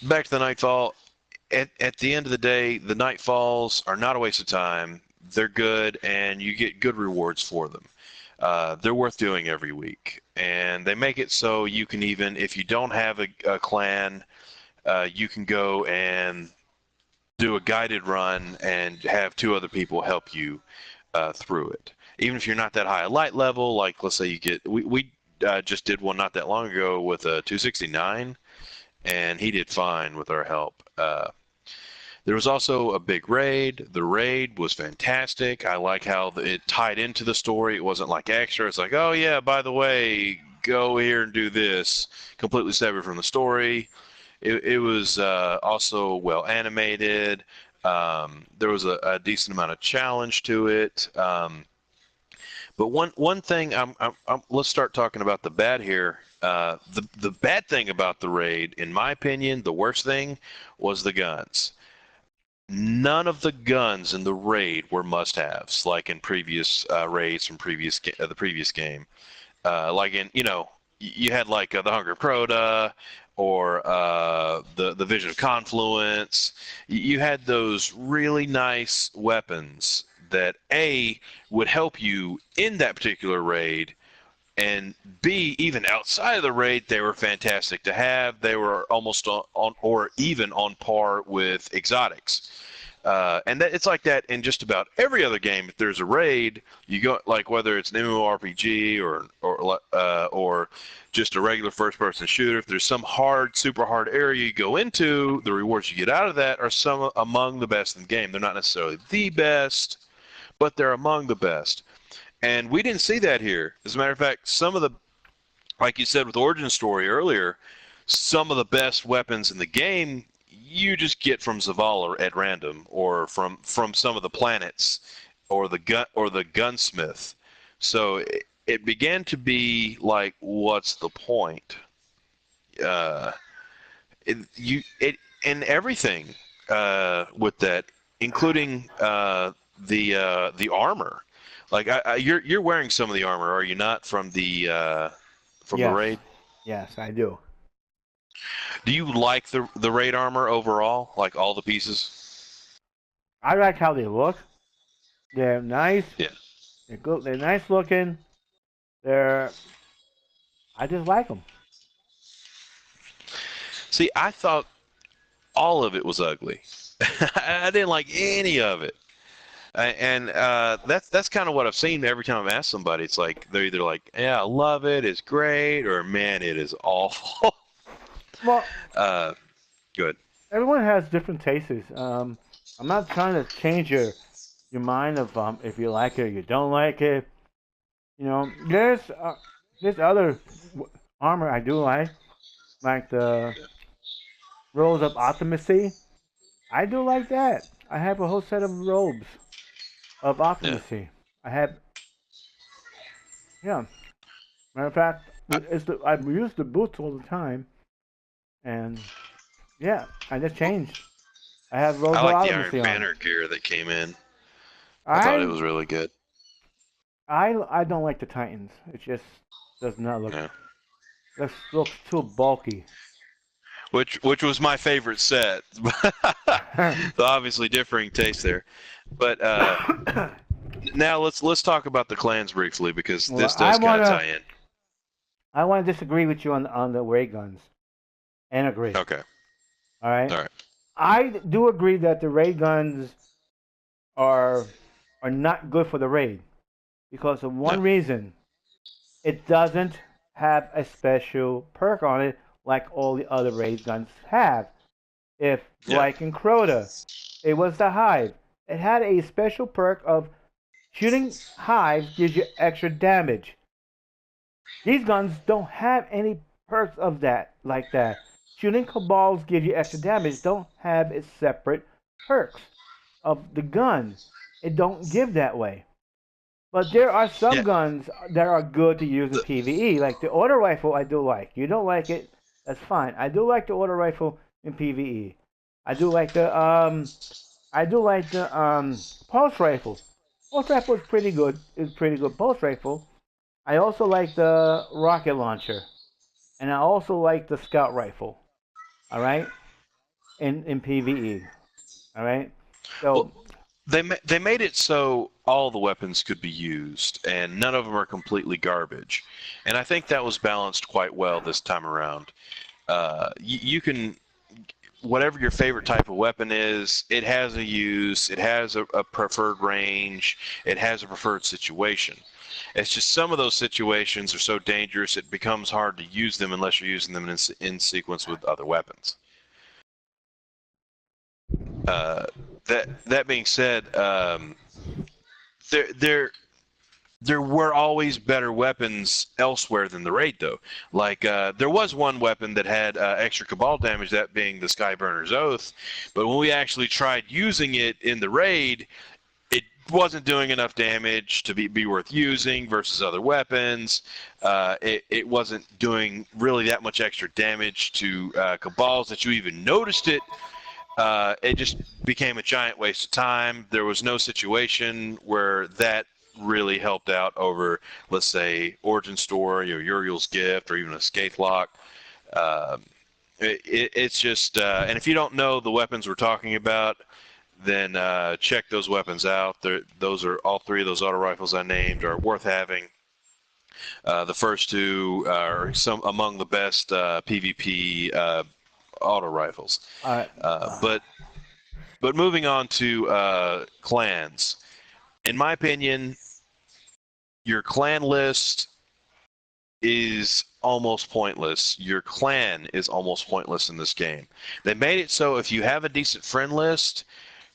back to the Nightfall. At the end of the day, the Nightfalls are not a waste of time. They're good, and you get good rewards for them. They're worth doing every week, and they make it so you can even, if you don't have a clan, you can go and do a guided run and have two other people help you through it. Even if you're not that high a light level, like let's say you get, we just did one not that long ago with a 269, and he did fine with our help. There was also a big raid. The raid was fantastic. I like how it tied into the story. It wasn't like extra. It's like, oh yeah, by the way, go here and do this. Completely separate from the story. It was also well animated. There was a decent amount of challenge to it. But one thing, let's start talking about the bad here. The bad thing about the raid, in my opinion, the worst thing was the guns. None of the guns in the raid were must-haves, like in previous raids from the previous game. Like in, you had like the Hunger of Crota or the Vision of Confluence. You had those really nice weapons that A would help you in that particular raid, and B, even outside of the raid, they were fantastic to have. They were almost on or even on par with exotics. And it's like that in just about every other game. If there's a raid, you go like whether it's an MMORPG or just a regular first-person shooter. If there's some hard, super hard area you go into, the rewards you get out of that are some among the best in the game. They're not necessarily the best, but they're among the best. And we didn't see that here. As a matter of fact, some of the, like you said with Origin Story earlier, some of the best weapons in the game you just get from Zavala at random, or from some of the planets, or the gunsmith. So it began to be like, what's the point? Uh, and everything with that, including the armor. Like you're wearing some of the armor, are you not, from the Yes, raid? yes, I do. Do you like the raid armor overall, like all the pieces? I like how they look. They're nice. Yeah. They're good. They're nice looking. They're. I just like them. See, I thought all of it was ugly. I didn't like any of it. And that's kind of what I've seen every time I've asked somebody. It's like they're either like, "Yeah, I love it, it's great," or "Man, it is awful." Well, uh, Good. everyone has different tastes. I'm not trying to change your mind of if you like it or you don't like it. You know, there's other armor I do like the Rose of Optimacy. I do like that. I have a whole set of robes of Yeah. Optimacy. I have, yeah. Matter of fact, I, I use the boots all the time, and yeah, I just changed. I have I Rose of like the Iron Optimacy on. Banner gear that came in. I thought it I was really good. I don't like the Titans. It just does not Yeah. looks too bulky. Which was my favorite set. So obviously differing taste there. But now let's talk about the clans briefly because Well, this does kind of tie in. I wanna disagree with you on the ray guns and agree. Okay. All right, All right. I do agree that the ray guns are are not good for the raid because of No. one reason. It doesn't have a special perk on it like all the other raid guns have. If, Yeah. like in Crota, it was the Hive. It had a special perk of shooting hives gives you extra damage. These guns don't have any perks of that like that. Shooting cabals give you extra damage. Don't have its separate perks of the gun. It don't give that way. But there are some Yeah. guns that are good to use in The, PvE, like the auto rifle. I do like. You don't like it, that's fine. I do like the auto rifle in PvE. I do like the pulse rifle. Pulse rifle is pretty good. Is pretty good pulse rifle. I also like the rocket launcher, and I also like the scout rifle. All right. in PvE. All right. Well, So they made it so all the weapons could be used, and none of them are completely garbage. And I think that was balanced quite well this time around. You can whatever your favorite type of weapon is, it has a use, it has a preferred range, it has a preferred situation. It's just some of those situations are so dangerous it becomes hard to use them unless you're using them in sequence with other weapons. Uh, that being said, there there there were always better weapons elsewhere than the raid, though. Like there was one weapon that had extra Cabal damage, that being the Skyburner's Oath. But when we actually tried using it in the raid, it wasn't doing enough damage to be worth using versus other weapons. It wasn't doing really that much extra damage to Cabals that you even noticed it. It just became a giant waste of time. There was no situation where that really helped out over, let's say, Origin Story or Uriel's Gift or even a Skaithlock. Um, it's just, and if you don't know the weapons we're talking about, then check those weapons out. Those are all three of those auto rifles I named are worth having. The first two are some among the best PvP auto rifles. all right. But moving on to clans, in my opinion, your clan list is almost pointless. Your clan is almost pointless in this game. They made it so if you have a decent friend list,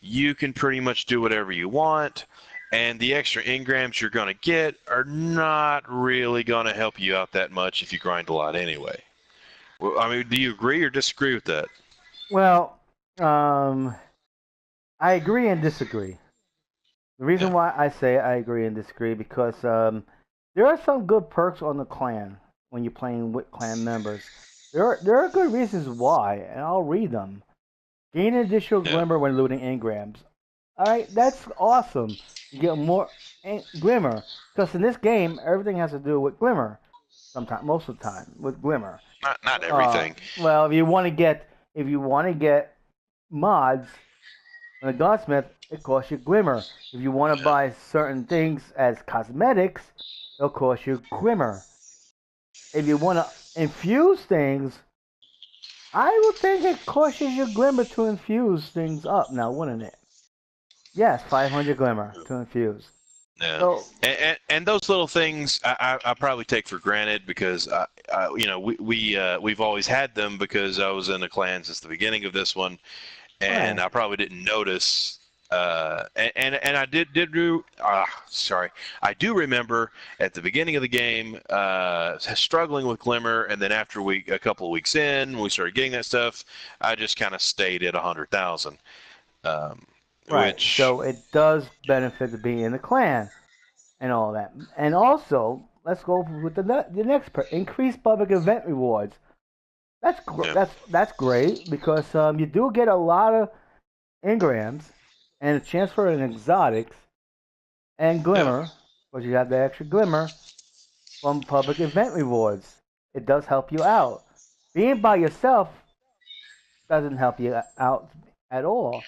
you can pretty much do whatever you want, and the extra engrams you're going to get are not really going to help you out that much if you grind a lot anyway. Well, I mean, do you agree or disagree with that? Well, I agree and disagree. The reason Yeah. why I say I agree and disagree because there are some good perks on the clan when you're playing with clan members. There are good reasons why, and I'll read them. Gain additional Yeah. glimmer when looting engrams. All right, that's awesome. You get more glimmer because in this game everything has to do with glimmer. Sometimes, most of the time, with glimmer. Not everything. Well, if you want to get mods on a gunsmith, it costs you glimmer. If you want to Yeah. buy certain things as cosmetics, it'll cost you glimmer. If you want to infuse things, I would think it costs you glimmer to infuse things up now, wouldn't it? Yes, 500 glimmer to infuse. Yeah, So, and those little things I probably take for granted because we've always had them because I was in a clan since the beginning of this one, and right. I probably didn't notice. And I did do sorry, I do remember at the beginning of the game struggling with glimmer, and then after a couple of weeks in, when we started getting that stuff, I just kind of stayed at 100,000, um, Right. which So it does benefit to be in the clan and all that. And also, let's go with the next part. Increased public event rewards. yeah, That's great because you do get a lot of engrams and a chance for an exotics and yeah. glimmer, because you have the extra glimmer from public event rewards. It does help you out. Being by yourself doesn't help you out at all.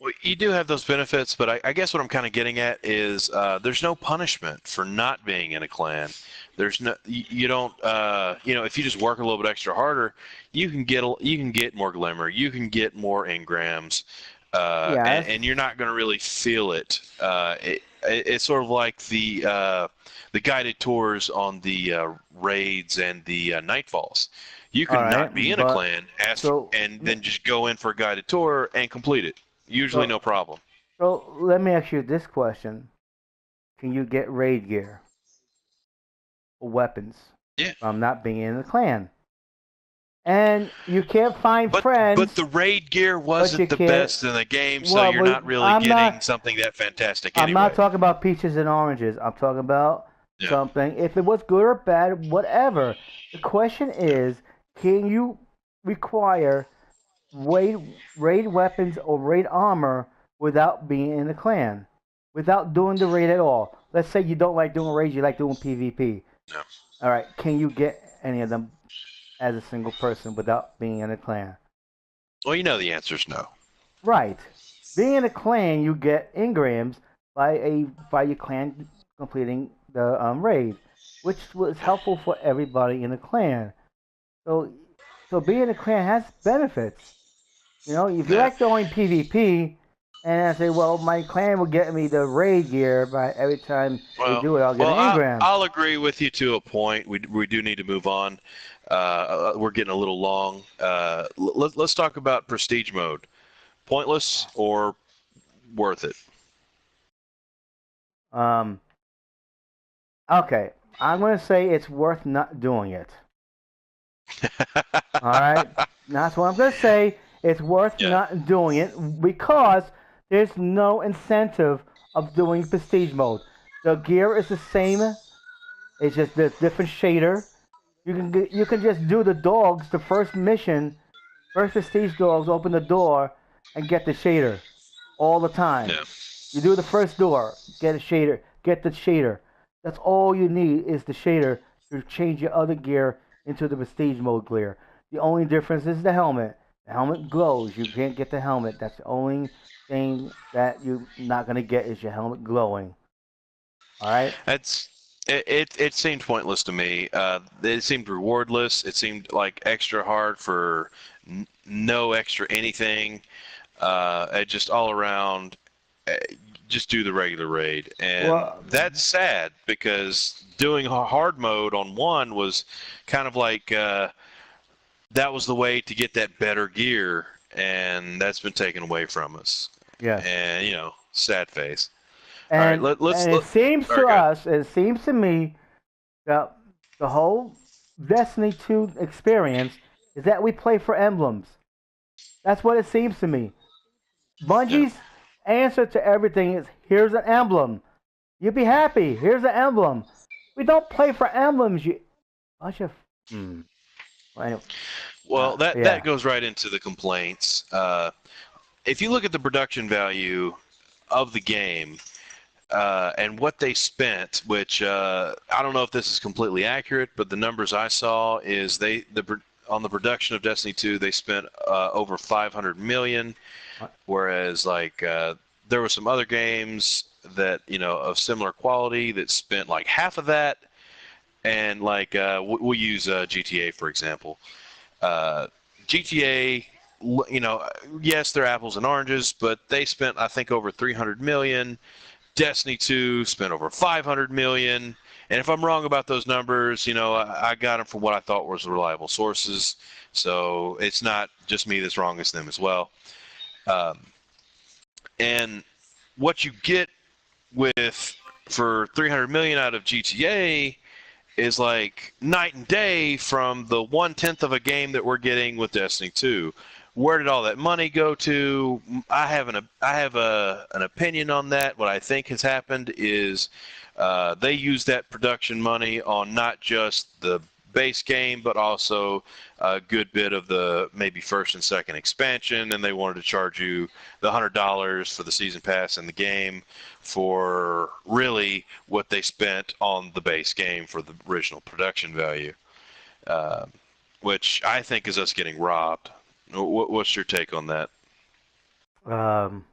Well, you do have those benefits, but I guess what I'm kind of getting at is there's no punishment for not being in a clan. There's no, you don't, if you just work a little bit extra harder, you can get more glimmer, you can get more engrams, Yes. and you're not going to really feel it. It's sort of like the guided tours on the raids and the nightfalls. You All can right. not be in a But clan, ask, so and then just go in for a guided tour and complete it. Usually so no problem. so let me ask you this question: can you get raid gear or weapons Yeah. from not being in the clan? And you can't find But friends, the raid gear but you wasn't the can't. best in the game, so Well, you're but not really getting something that fantastic I'm not anyway. talking about peaches and oranges. I'm talking about Yeah. something. If it was good or bad, whatever. The question Yeah. is, can you require raid weapons or raid armor without being in the clan, without doing the raid at all? Let's say you don't like doing raids, you like doing PvP. No. All right, can you get any of them as a single person without being in a clan? Well, you know the answer is no. Right. Being in a clan, you get engrams by your clan completing the raid, which was Yeah. helpful for everybody in the clan. So, so being in a clan has benefits. You know, if you Yeah. like throwing PvP, and I say, well, my clan will get me the raid gear by every time they Well, do it, I'll get well, an engram. I'll agree with you to a point. We do need to move on. We're getting a little long. Let's talk about prestige mode. Pointless or worth it? Um, okay, I'm gonna say it's worth not doing it. All right, that's what I'm gonna say. It's worth Yeah. not doing it because there's no incentive of doing prestige mode. The gear is the same. It's just the different shader. You can just do the dogs. The first mission, first prestige dogs, open the door and get the shader all the time. Yeah. You do the first door, get a shader, get the shader. That's all you need is the shader to change your other gear into the prestige mode gear. The only difference is the helmet. The helmet glows. You can't get the helmet. That's the only thing that you're not gonna get is your helmet glowing. All right. That's it seemed pointless to me. It seemed rewardless. It seemed like extra hard for no extra anything. It just all around, uh, just do the regular raid, and Well, that's sad because doing hard mode on one was kind of like that was the way to get that better gear, and that's been taken away from us. yes. And sad face. All right, let's And it seems all to right, go ahead. us, it seems to me that the whole Destiny 2 experience is that we play for emblems. That's what it seems to me. Yeah. Bungie's answer to everything is here's an emblem. You'll be happy. Here's an emblem. We don't play for emblems. You bunch of well, anyway, Well, that yeah. goes right into the complaints. If you look at the production value of the game and what they spent, which I don't know if this is completely accurate, but the numbers I saw is on the production of Destiny 2 they spent over 500 million, whereas like there were some other games that of similar quality that spent like half of that, and like we'll use GTA for example. Uh, GTA, yes, they're apples and oranges, but they spent I think over 300 million. Destiny 2 spent over 500 million. And if I'm wrong about those numbers, I got them from what I thought was reliable sources. So it's not just me that's wrong; it's them as well. Um, and what you get with for 300 million out of GTA is like night and day from the 1/10 of a game that we're getting with Destiny 2. Where did all that money go to? I have an opinion on that. What I think has happened is they use that production money on not just the base game, but also a good bit of the maybe first and second expansion, and they wanted to charge you the $100 for the season pass in the game for really what they spent on the base game for the original production value, uh, which I think is us getting robbed. What's your take on that? Um,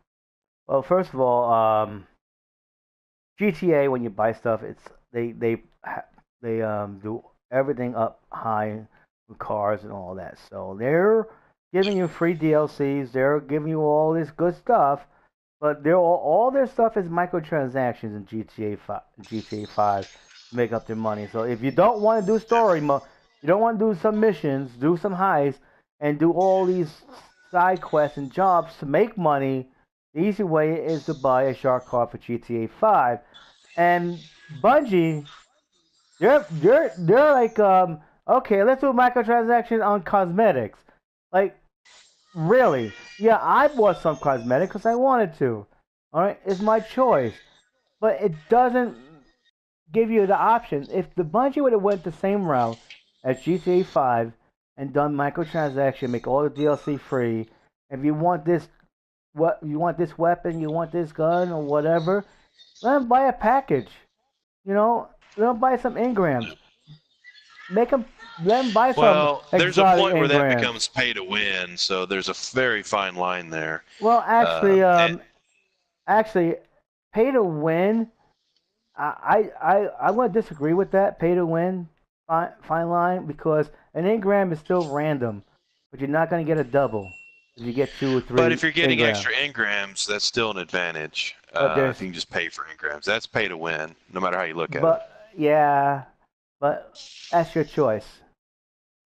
well, first of all, GTA when you buy stuff, it's they do everything up high with cars and all that. So they're giving you free DLCs. They're giving you all this good stuff, but all their stuff is microtransactions in GTA 5 to make up their money. So if you don't want to do story mode, you don't want to do some missions, do some heists, and do all these side quests and jobs to make money. The easy way is to buy a shark card for GTA 5. And Bungie, they're like, okay, let's do microtransactions on cosmetics. Like, really? Yeah, I bought some cosmetics because I wanted to. All right, it's my choice, but it doesn't give you the option. If the Bungie would have went the same route as GTA 5 and done microtransaction, make all the DLC free. If you want this weapon, you want this gun or whatever, let them buy a package. You know, let them buy some engrams. let them buy some Well, there's a exotic point where that engrams. becomes pay to win, so there's a very fine line there. Well, actually, And actually, pay to win. I'm going to disagree with that pay to win fine line because an engram is still random, but you're not going to get a double if you get 2 or But 3 if you're getting engrams. extra engrams, that's still an advantage. But If you can just pay for engrams, that's pay to win, no matter how you look at it. yeah, but that's your choice.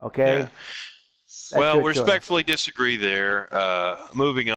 Yeah. Okay, that's Well, your we choice. respectfully disagree there. Moving